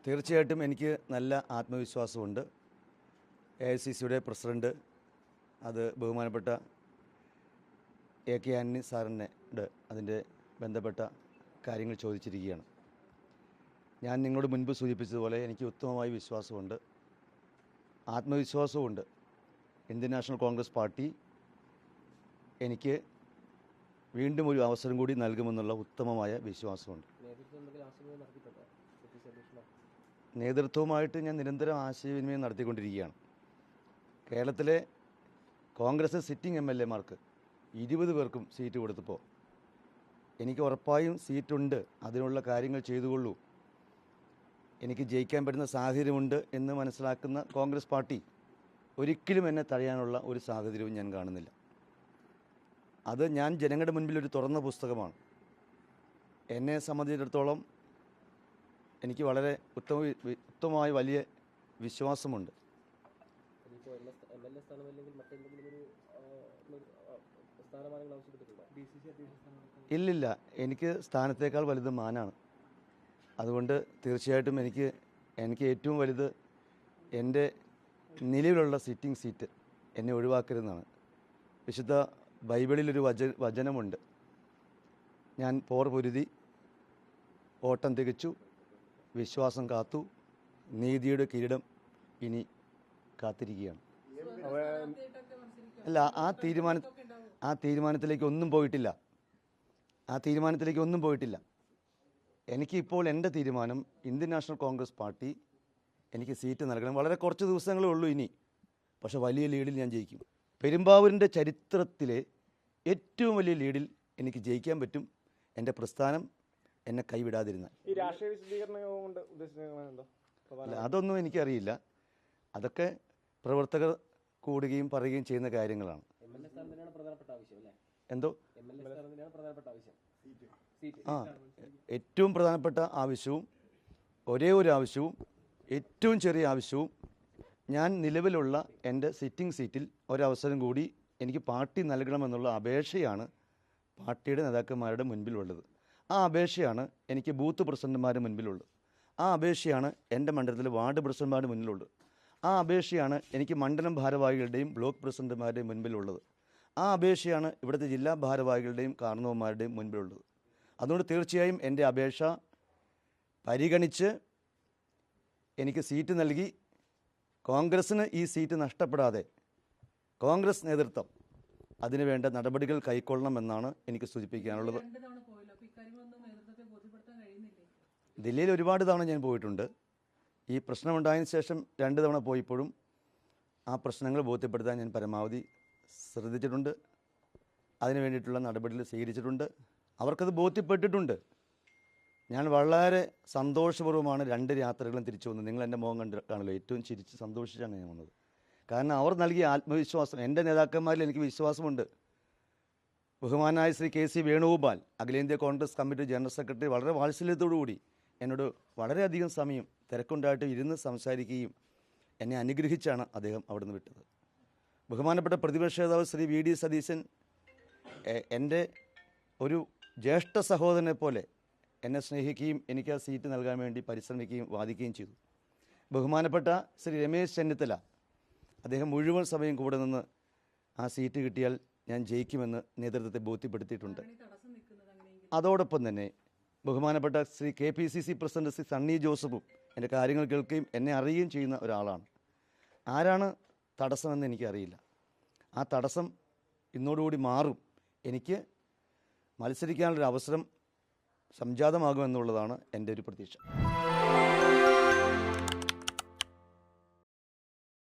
തീർച്ചയായിട്ടും എനിക്ക് നല്ല ആത്മവിശ്വാസമുണ്ട്. AICCയുടെ പ്രസിഡന്റ് അത് ബഹുമാനപ്പെട്ട AK ആന്റണി സാറിനോട് അതിൻ്റെ ബന്ധപ്പെട്ട കാര്യങ്ങൾ ചോദിച്ചിരിക്കുകയാണ്. ഞാൻ നിങ്ങളോട് മുൻപ് സൂചിപ്പിച്ചതുപോലെ എനിക്ക് ഉത്തമമായ വിശ്വാസമുണ്ട്, ആത്മവിശ്വാസവുമുണ്ട്. ഇന്ത്യൻ നാഷണൽ കോൺഗ്രസ് പാർട്ടി എനിക്ക് വീണ്ടും ഒരു അവസരം കൂടി നൽകുമെന്നുള്ള ഉത്തമമായ വിശ്വാസമുണ്ട്. നേതൃത്വവുമായിട്ട് ഞാൻ നിരന്തരം ആശയവിനിമയം നടത്തിക്കൊണ്ടിരിക്കുകയാണ്. കേരളത്തിലെ കോൺഗ്രസ് സിറ്റിംഗ് MLA-മാർക്ക് 20 പേർക്കും സീറ്റ് കൊടുത്തപ്പോൾ എനിക്ക് ഉറപ്പായും സീറ്റുണ്ട്, അതിനുള്ള കാര്യങ്ങൾ ചെയ്തുകൊള്ളൂ, എനിക്ക് ജയിക്കാൻ പറ്റുന്ന സാഹചര്യമുണ്ട് എന്ന് മനസ്സിലാക്കുന്ന കോൺഗ്രസ് പാർട്ടി ഒരിക്കലും എന്നെ തടയാനുള്ള ഒരു സാഹചര്യവും ഞാൻ കാണുന്നില്ല. അത് ഞാൻ ജനങ്ങളുടെ മുൻപിൽ ഒരു തുറന്ന പുസ്തകമാണ്. എന്നെ സംബന്ധിച്ചിടത്തോളം എനിക്ക് വളരെ ഉത്തമമായ വലിയ വിശ്വാസമുണ്ട്. ഇല്ലില്ല, എനിക്ക് സ്ഥാനത്തേക്കാൾ വലുത് മാനാണ്. അതുകൊണ്ട് തീർച്ചയായിട്ടും എനിക്ക് ഏറ്റവും വലുത് എൻ്റെ നിലവിലുള്ള സിറ്റിംഗ് സീറ്റ് എന്നെ ഒഴിവാക്കരുതെന്നാണ്. വിശുദ്ധ ബൈബിളിലൊരു വചനമുണ്ട്, ഞാൻ പോർ പൊരുതി ഓട്ടം തികച്ചു, വിശ്വാസം കാത്തു, നീതിയുടെ കിരീടം ഇനി കാത്തിരിക്കുകയാണ്. അല്ല, ആ തീരുമാനത്തിലേക്ക് ഒന്നും പോയിട്ടില്ല. എനിക്കിപ്പോൾ എൻ്റെ തീരുമാനം, ഇന്ത്യൻ നാഷണൽ കോൺഗ്രസ് പാർട്ടി എനിക്ക് സീറ്റ് നൽകണം. വളരെ കുറച്ച് ദിവസങ്ങളേ ഉള്ളൂ ഇനി, പക്ഷെ വലിയ ലീഡിൽ ഞാൻ ജയിക്കും. പെരുമ്പാവൂരിൻ്റെ ചരിത്രത്തിലെ ഏറ്റവും വലിയ ലീഡിൽ എനിക്ക് ജയിക്കാൻ പറ്റും, എൻ്റെ പ്രസ്ഥാനം എന്നെ കൈവിടാതിരുന്നാൽ. അല്ല, അതൊന്നും എനിക്കറിയില്ല. അതൊക്കെ പ്രവർത്തകർ കൂടുകയും പറയുകയും ചെയ്യുന്ന കാര്യങ്ങളാണ്. എന്തോ ഏറ്റവും പ്രധാനപ്പെട്ട ആവശ്യവും ഒരേ ഒരു ആവശ്യവും ഏറ്റവും ചെറിയ ആവശ്യവും ഞാൻ നിലവിലുള്ള എൻ്റെ സിറ്റിംഗ് സീറ്റിൽ ഒരവസരം കൂടി എനിക്ക് പാർട്ടി നൽകണമെന്നുള്ള അപേക്ഷയാണ് പാർട്ടിയുടെ നേതാക്കന്മാരുടെ മുൻപിലുള്ളത്. ആ അപേക്ഷയാണ് എനിക്ക് ബൂത്ത് പ്രസിഡന്റുമാരുടെ മുൻപിലുള്ളത്. ആ അപേക്ഷയാണ് എൻ്റെ മണ്ഡലത്തിലെ വാർഡ് പ്രസിഡന്റുമാരുടെ മുന്നിലുള്ളത്. ആ അപേക്ഷയാണ് എനിക്ക് മണ്ഡലം ഭാരവാഹികളുടെയും ബ്ലോക്ക് പ്രസിഡന്റുമാരുടെയും മുൻപിലുള്ളത്. ആ അപേക്ഷയാണ് ഇവിടുത്തെ ജില്ലാ ഭാരവാഹികളുടെയും കാർന്നവന്മാരുടെയും മുൻപിലുള്ളത്. അതുകൊണ്ട് തീർച്ചയായും എൻ്റെ അപേക്ഷ പരിഗണിച്ച് എനിക്ക് സീറ്റ് നൽകി കോൺഗ്രസ്സിന് ഈ സീറ്റ് നഷ്ടപ്പെടാതെ കോൺഗ്രസ് നേതൃത്വം അതിനുവേണ്ട നടപടികൾ കൈക്കൊള്ളണമെന്നാണ് എനിക്ക് സൂചിപ്പിക്കാനുള്ളത്. ദില്ലിയിൽ ഒരുപാട് തവണ ഞാൻ പോയിട്ടുണ്ട്. ഈ പ്രശ്നമുണ്ടായതിനു ശേഷം 2 തവണ പോയപ്പോഴും ആ പ്രശ്നങ്ങൾ ബോധ്യപ്പെടുത്താൻ ഞാൻ പരമാവധി ശ്രദ്ധിച്ചിട്ടുണ്ട്. അതിനു വേണ്ടിയിട്ടുള്ള നടപടികൾ സ്വീകരിച്ചിട്ടുണ്ട്. അവർക്കത് ബോധ്യപ്പെട്ടിട്ടുണ്ട്. ഞാൻ വളരെ സന്തോഷപൂർവ്വമാണ് 2 യാത്രകളും തിരിച്ചു വന്നത്. നിങ്ങൾ എൻ്റെ മുഖം കാണുമല്ലോ, ഏറ്റവും ചിരിച്ച് സന്തോഷിച്ചാണ് ഞാൻ വന്നത്. കാരണം അവർ നൽകിയ ആത്മവിശ്വാസം, എൻ്റെ നേതാക്കന്മാരിൽ എനിക്ക് വിശ്വാസമുണ്ട്. ബഹുമാനായ ശ്രീ KC വേണുഗോപാൽ, അഖിലേന്ത്യാ കോൺഗ്രസ് കമ്മിറ്റി ജനറൽ സെക്രട്ടറി, വളരെ വാത്സല്യത്തോടുകൂടി എന്നോട് വളരെയധികം സമയം തിരക്കുണ്ടായിട്ട് ഇരുന്ന് സംസാരിക്കുകയും എന്നെ അനുഗ്രഹിച്ചാണ് അദ്ദേഹം അവിടെ നിന്ന് വിട്ടത്. ബഹുമാനപ്പെട്ട പ്രതിപക്ഷ നേതാവ് ശ്രീ VD സതീശൻ എൻ്റെ ഒരു ജ്യേഷ്ഠ സഹോദരനെ പോലെ എന്നെ സ്നേഹിക്കുകയും എനിക്ക് ആ സീറ്റ് നൽകാൻ വേണ്ടി പരിശ്രമിക്കുകയും വാദിക്കുകയും ചെയ്തു. ബഹുമാനപ്പെട്ട ശ്രീ രമേശ് ചെന്നിത്തല, അദ്ദേഹം മുഴുവൻ സമയം കൂടെ നിന്ന് ആ സീറ്റ് കിട്ടിയാൽ ഞാൻ ജയിക്കുമെന്ന് നേതൃത്വത്തെ ബോധ്യപ്പെടുത്തിയിട്ടുണ്ട്. അതോടൊപ്പം തന്നെ ബഹുമാനപ്പെട്ട ശ്രീ KPCC പ്രസിഡന്റ് ശ്രീ സണ്ണി ജോസഫും എൻ്റെ കാര്യങ്ങൾ കേൾക്കുകയും എന്നെ അറിയുകയും ചെയ്യുന്ന ഒരാളാണ്. ആരാണ് തടസ്സമെന്ന് എനിക്കറിയില്ല. ആ തടസ്സം ഇന്നോടുകൂടി മാറും. എനിക്ക് മത്സരിക്കാനുള്ളൊരു അവസരം സംജാതമാകുമെന്നുള്ളതാണ് എൻ്റെ ഒരു പ്രതീക്ഷ.